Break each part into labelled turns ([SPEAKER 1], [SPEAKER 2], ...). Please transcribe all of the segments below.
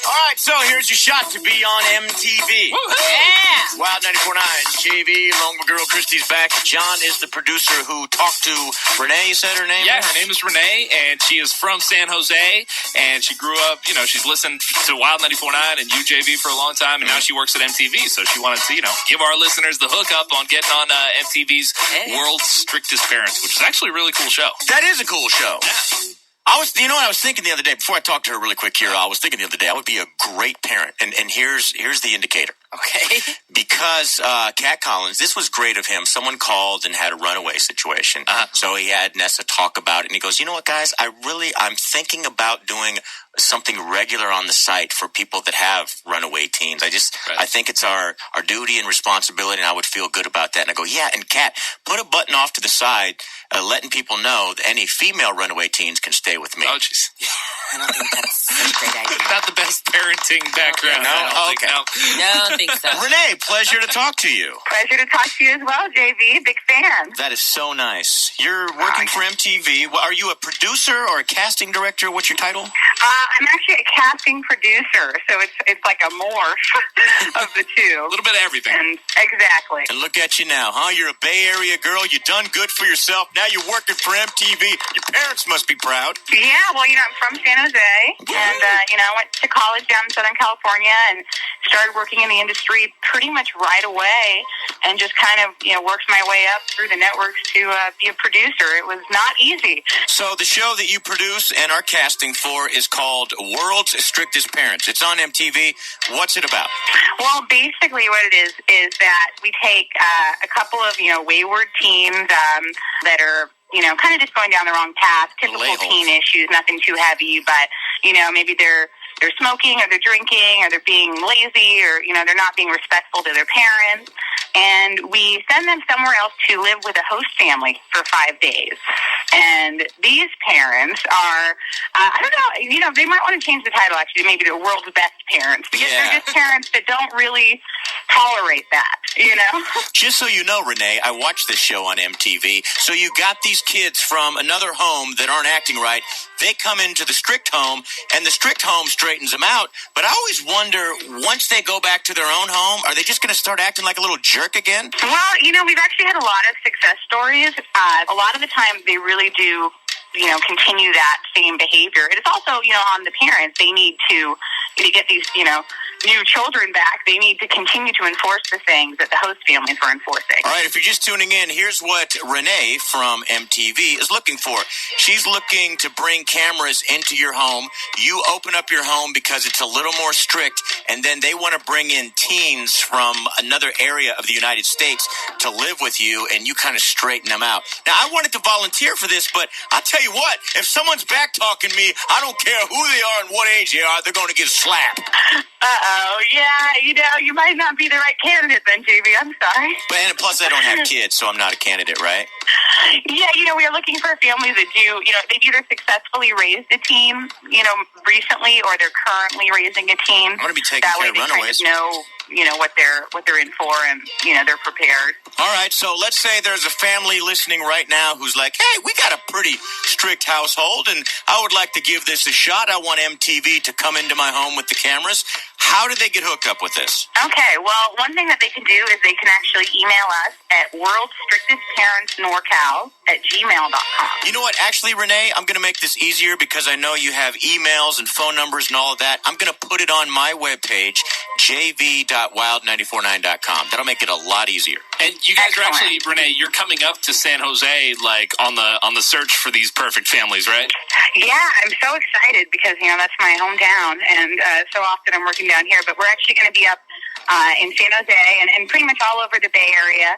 [SPEAKER 1] All right, so here's your shot to be on MTV.
[SPEAKER 2] Woo-hoo!
[SPEAKER 1] Yeah! Wild 94.9, JV, along with girl Christy's back. John is the producer who talked to Renee, you said her name?
[SPEAKER 2] Yeah, her name is Renee, and she is from San Jose, and she grew up, she's listened to Wild 94.9 and UJV for a long time, and now she works at MTV, so she wanted to, give our listeners the hookup on getting on MTV's World's Strictest Parents, which is actually a really cool show.
[SPEAKER 1] That is a cool show.
[SPEAKER 2] Yeah.
[SPEAKER 1] I was thinking the other day, before I talked to her really quick here, I was thinking the other day, I would be a great parent. And here's the indicator.
[SPEAKER 3] Okay.
[SPEAKER 1] Because Cat Collins, this was great of him. Someone called and had a runaway situation. So he had Nessa talk about it. And he goes, you know what, guys, I'm thinking about doing something regular on the site for people that have runaway teens. I think it's our duty and responsibility, and I would feel good about that. And I go, yeah, and Cat, put a button off to the side, letting people know that any female runaway teens can stay with me.
[SPEAKER 2] Oh, jeez.
[SPEAKER 3] I don't think that's a great idea.
[SPEAKER 2] Not the best parenting background.
[SPEAKER 1] No? Okay.
[SPEAKER 3] No, I don't think so.
[SPEAKER 1] Renee, pleasure to talk to you.
[SPEAKER 4] Pleasure to talk to you as well, JV. Big fan.
[SPEAKER 1] That is so nice. You're working for MTV. Well, are you a producer or a casting director? What's your title?
[SPEAKER 4] I'm actually a casting producer, so it's like a morph of the two.
[SPEAKER 2] A little bit of everything.
[SPEAKER 4] And exactly.
[SPEAKER 1] And look at you now, huh? You're a Bay Area girl. You done good for yourself. Now you're working for MTV. Your parents must be proud.
[SPEAKER 4] Yeah, well, I'm from San Jose, and, I went to college down in Southern California and started working in the industry pretty much right away and just kind of, worked my way up through the networks to be a producer. It was not easy.
[SPEAKER 1] So the show that you produce and are casting for is called World's Strictest Parents. It's on MTV. What's it about?
[SPEAKER 4] Well, basically what it is that we take a couple of, wayward teens that are, kind of just going down the wrong path, typical teen issues, nothing too heavy, but, maybe they're smoking or they're drinking or they're being lazy or, they're not being respectful to their parents. And we send them somewhere else to live with a host family for 5 days. And these parents are, I don't know, they might want to change the title actually, maybe the world's best parents, because they're just parents that don't really tolerate that,
[SPEAKER 1] Just so you know, Renee, I watched this show on MTV. So you got these kids from another home that aren't acting right. They come into the strict home, and the strict home straightens them out. But I always wonder, once they go back to their own home, are they just going to start acting like a little jerk again?
[SPEAKER 4] Well, we've actually had a lot of success stories. A lot of the time, they really do, continue that same behavior. It is also, on the parents. They need to get these, new children back. They need to continue to enforce the things that the host families were enforcing.
[SPEAKER 1] All right, if you're just tuning in, here's what Renee from MTV is looking for. She's looking to bring cameras into your home. You open up your home because it's a little more strict, and then they want to bring in teens from another area of the United States to live with you, and you kind of straighten them out. Now, I wanted to volunteer for this, but I'll tell you what, if someone's back-talking me, I don't care who they are and what age they are, they're going to get slapped.
[SPEAKER 4] Uh-oh, yeah, you might not be the right candidate then, JV, I'm sorry.
[SPEAKER 1] And plus, I don't have kids, so I'm not a candidate, right?
[SPEAKER 4] Yeah, we are looking for families that do, they've either successfully raised a teen, recently, or they're currently raising a teen.
[SPEAKER 1] I want to be taking care of runaways.
[SPEAKER 4] Kind of know, what they're in for, and, they're prepared.
[SPEAKER 1] All right, so let's say there's a family listening right now who's like, hey, we got a pretty strict household, and I would like to give this a shot. I want MTV to come into my home with the cameras. How do they get hooked up with this?
[SPEAKER 4] Okay, well, one thing that they can do is they can actually email us at worldstrictestparentsnorcal@gmail.com.
[SPEAKER 1] You know what? Actually, Renee, I'm going to make this easier because I know you have emails and phone numbers and all of that. I'm going to put it on my webpage, jv.wild949.com. That'll make it a lot easier.
[SPEAKER 2] And you guys are actually, Renee, you're coming up to San Jose, like, on the search for these perfect families, right?
[SPEAKER 4] Yeah, I'm so excited because, that's my hometown, and so often I'm working down here. But we're actually going to be up in San Jose and pretty much all over the Bay Area.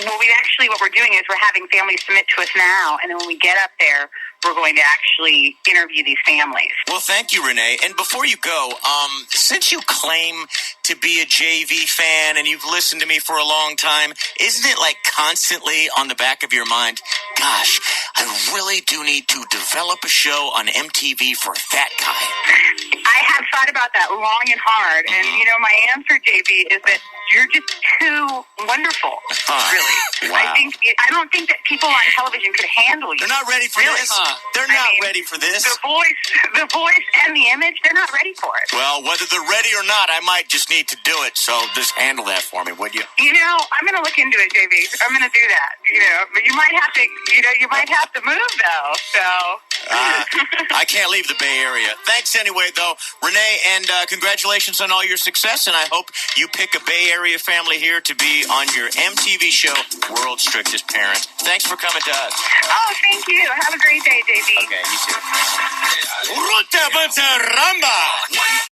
[SPEAKER 4] Well, what we're doing is we're having families submit to us now, and then when we get up there, we're going to actually interview these families.
[SPEAKER 1] Well, thank you, Renee. And before you go, since you claim to be a JV fan and you've listened to me for a long time, isn't it like constantly on the back of your mind, gosh, I really do need to develop a show on MTV for that guy?
[SPEAKER 4] I have thought about that long and hard, and my answer, JV, is that you're just too wonderful. Really,
[SPEAKER 1] wow.
[SPEAKER 4] I don't think that people on television could handle you.
[SPEAKER 1] They're not ready for this. They're not ready for this.
[SPEAKER 4] The voice, and the image—they're not ready for it.
[SPEAKER 1] Well, whether they're ready or not, I might just need to do it. So just handle that for me, would you?
[SPEAKER 4] I'm going to look into it, JV. I'm going to do that. But you might have to. You might have to move though. So.
[SPEAKER 1] I can't leave the Bay Area. Thanks anyway, though, Renee, and congratulations on all your success. And I hope you pick a Bay Area family here to be on your MTV show, World's Strictest Parents. Thanks for coming to us.
[SPEAKER 4] Oh, thank you. Have a great day, JV.
[SPEAKER 1] Okay, you too. Ruta Ramba.